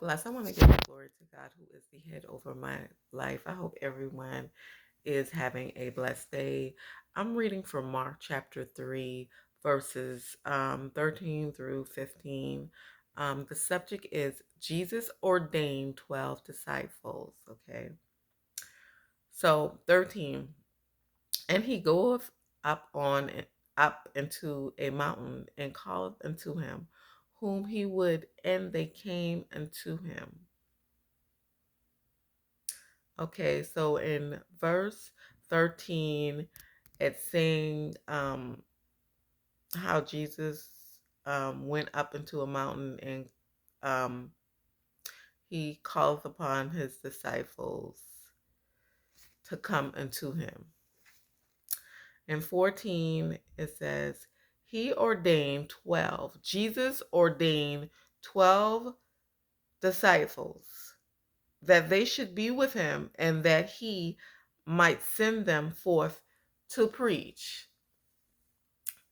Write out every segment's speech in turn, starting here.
bless. I want to give glory to God, who is the head over my life. I hope everyone is having a blessed day. I'm reading from Mark chapter 3, verses 13 through 15. The subject is Jesus ordained 12 disciples. Okay. So 13. And he goeth up into a mountain and calleth unto him whom he would, and they came unto him. Okay, so in verse 13, it's saying how Jesus went up into a mountain and um, he calleth upon his disciples to come unto him. In 14, it says, He ordained 12. Jesus ordained 12 disciples that they should be with him and that he might send them forth to preach.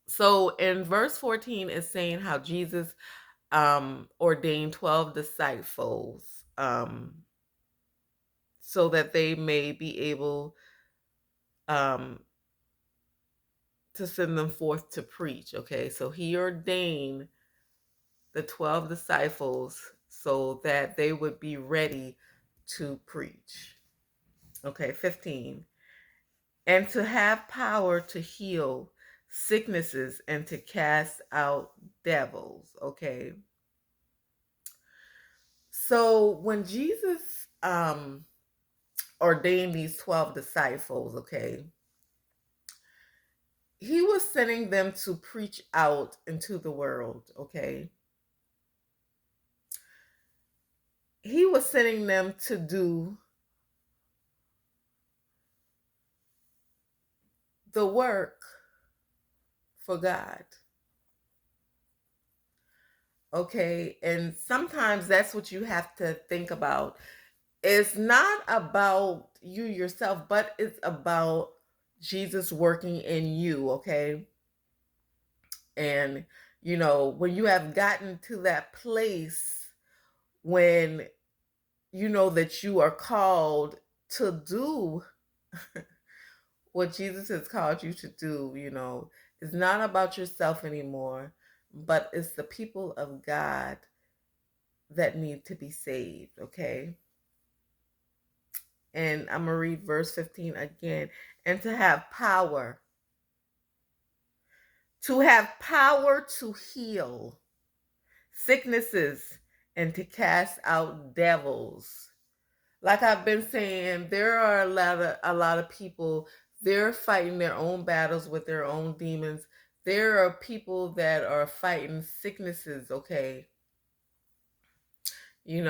So in verse 14, it's saying how Jesus ordained 12 disciples so that they may be able um, to send them forth to preach. Okay, so he ordained the 12 disciples so that they would be ready to preach. Okay, 15. And to have power to heal sicknesses and to cast out devils. Okay. So when Jesus ordained these 12 disciples, okay, he was sending them to preach out into the world, okay? He was sending them to do the work for God. Okay, and sometimes that's what you have to think about. It's not about you yourself, but it's about Jesus working in you, okay? And when you have gotten to that place when you know that you are called to do what Jesus has called you to do, it's not about yourself anymore, but it's the people of God that need to be saved, okay? And I'm going to read verse 15 again. And to have power to heal sicknesses and to cast out devils. Like I've been saying, there are a lot of people, they're fighting their own battles with their own demons. There are people that are fighting sicknesses, okay? And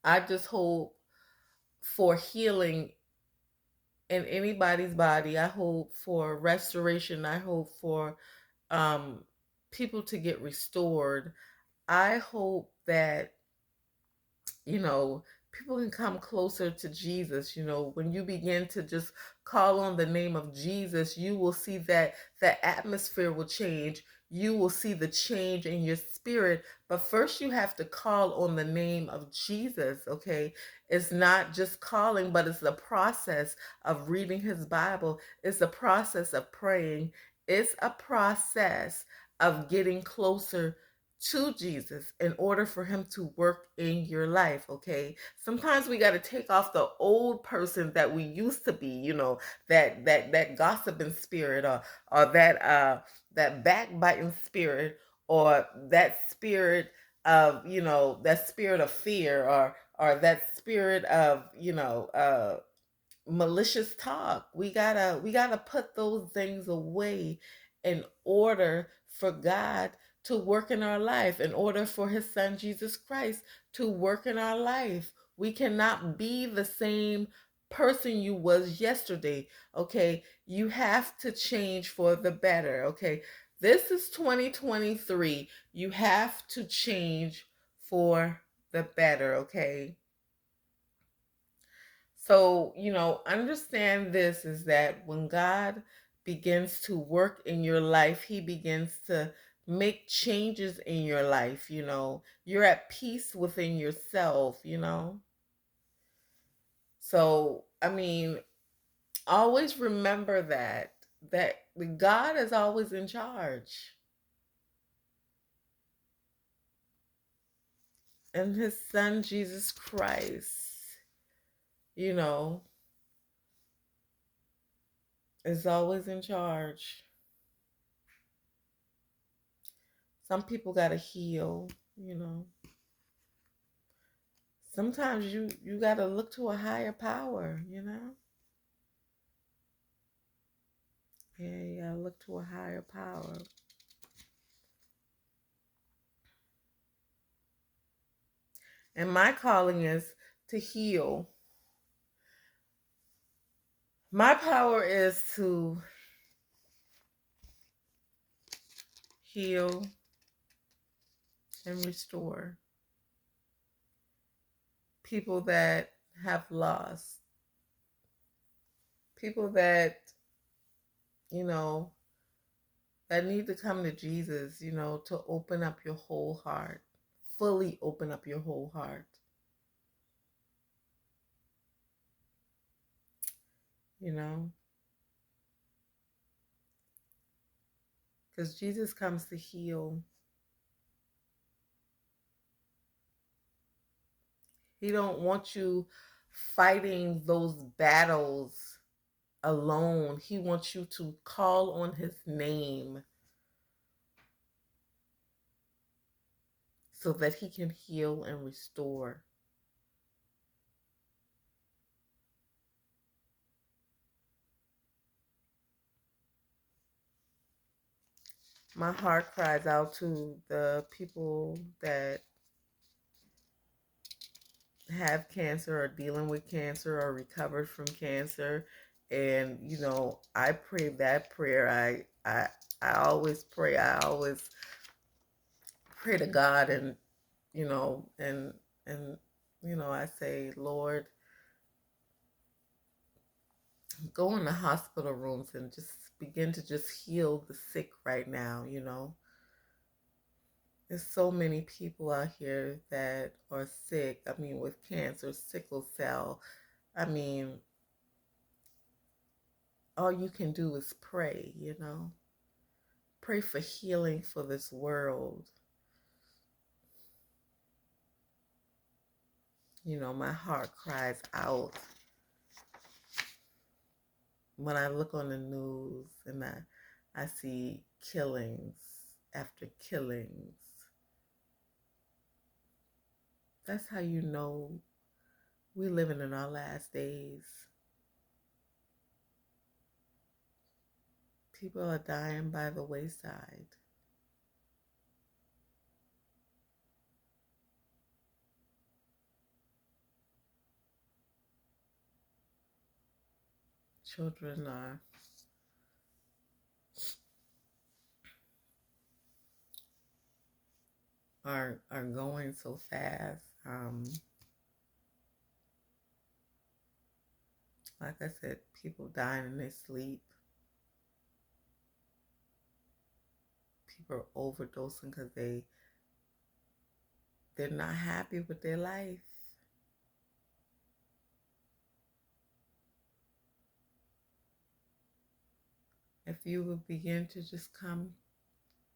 I just hope for healing in anybody's body. I hope for restoration. I hope for um, people to get restored. I hope that people can come closer to Jesus. When you begin to just call on the name of Jesus, you will see that the atmosphere will change. You will see the change in your spirit. But first, you have to call on the name of Jesus, okay? It's not just calling, but it's the process of reading his Bible. It's the process of praying. It's a process of getting closer to Jesus in order for him to work in your life, okay? Sometimes we got to take off the old person that we used to be, that gossiping spirit, or that backbiting spirit, or that spirit of, that spirit of fear, or that spirit of, malicious talk. We gotta put those things away in order for God to work in our life, in order for his son Jesus Christ to work in our life. We cannot be the same person you was yesterday, okay? You have to change for the better, okay? This is 2023. You have to change for the better, okay? So, understand this is that when God begins to work in your life, he begins to make changes in your life, you're at peace within yourself. So, I mean, always remember that God is always in charge. And his son Jesus Christ, you know, is always in charge. Some people got to heal. Sometimes you got to look to a higher power. Yeah, you got to look to a higher power. And my calling is to heal. My power is to heal and restore people that have lost, people that, you know, that need to come to Jesus, to open up your whole heart, fully open up your whole heart, you know, because Jesus comes to heal. He don't want you fighting those battles alone. He wants you to call on his name so that he can heal and restore. My heart cries out to the people that have cancer or dealing with cancer or recovered from cancer. And I pray that prayer. I always pray. I always pray to God, and you know and and I say, Lord, go in the hospital rooms and just begin to just heal the sick right now. There's so many people out here that are sick. I mean, with cancer, sickle cell. I mean, all you can do is pray. Pray for healing for this world. My heart cries out when I look on the news and I see killings after killings. That's how you know we're living in our last days. People are dying by the wayside. Children are going so fast. Like I said, people dying in their sleep. People are overdosing because they're not happy with their life. If you would begin to just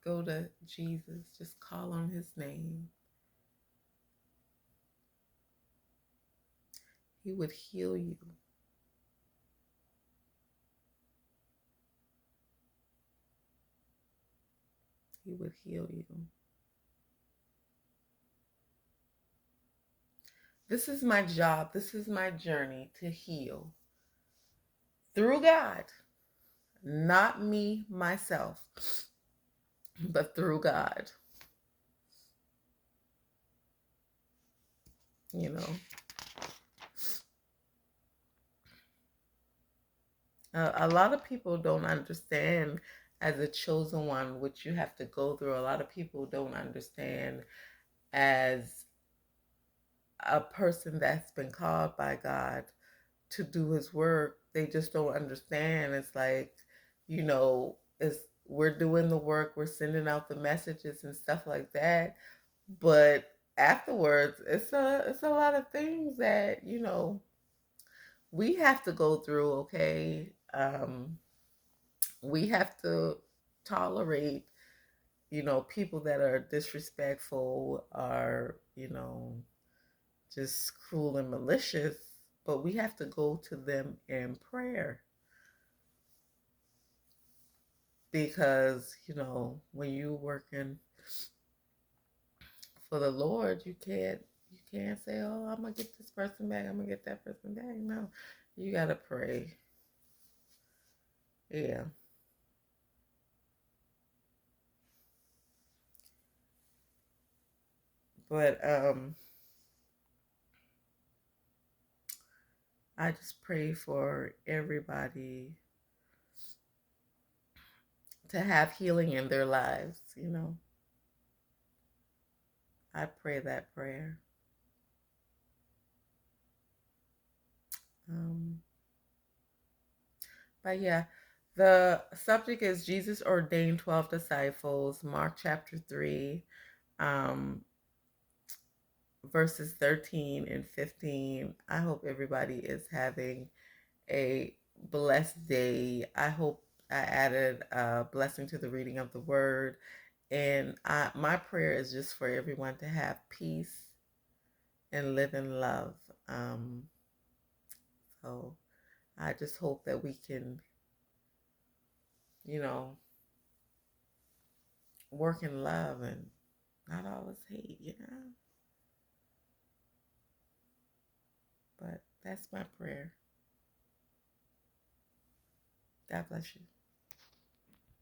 go to Jesus, just call on his name, he would heal you. He would heal you. This is my job. This is my journey to heal through God, not me, myself, but through God. You know, a lot of people don't understand as a chosen one what you have to go through. A lot of people don't understand as a person that's been called by God to do his work. They just don't understand. It's like, it's we're doing the work, we're sending out the messages and stuff like that. But afterwards, it's a lot of things that, we have to go through, okay? We have to tolerate, people that are disrespectful, are, just cruel and malicious, but we have to go to them in prayer because, when you're working for the Lord, you can't say, "Oh, I'm gonna get this person back. I'm gonna get that person back." No, you gotta pray. Yeah, but I just pray for everybody to have healing in their lives. I pray that prayer. Um, but yeah, the subject is Jesus ordained 12 disciples, Mark chapter 3, um, verses 13 and 15. I hope everybody is having a blessed day. I hope I added a blessing to the reading of the word. And my prayer is just for everyone to have peace and live in love. Um, so I just hope that we can, you know, work in love and not always hate. But that's my prayer. God bless you.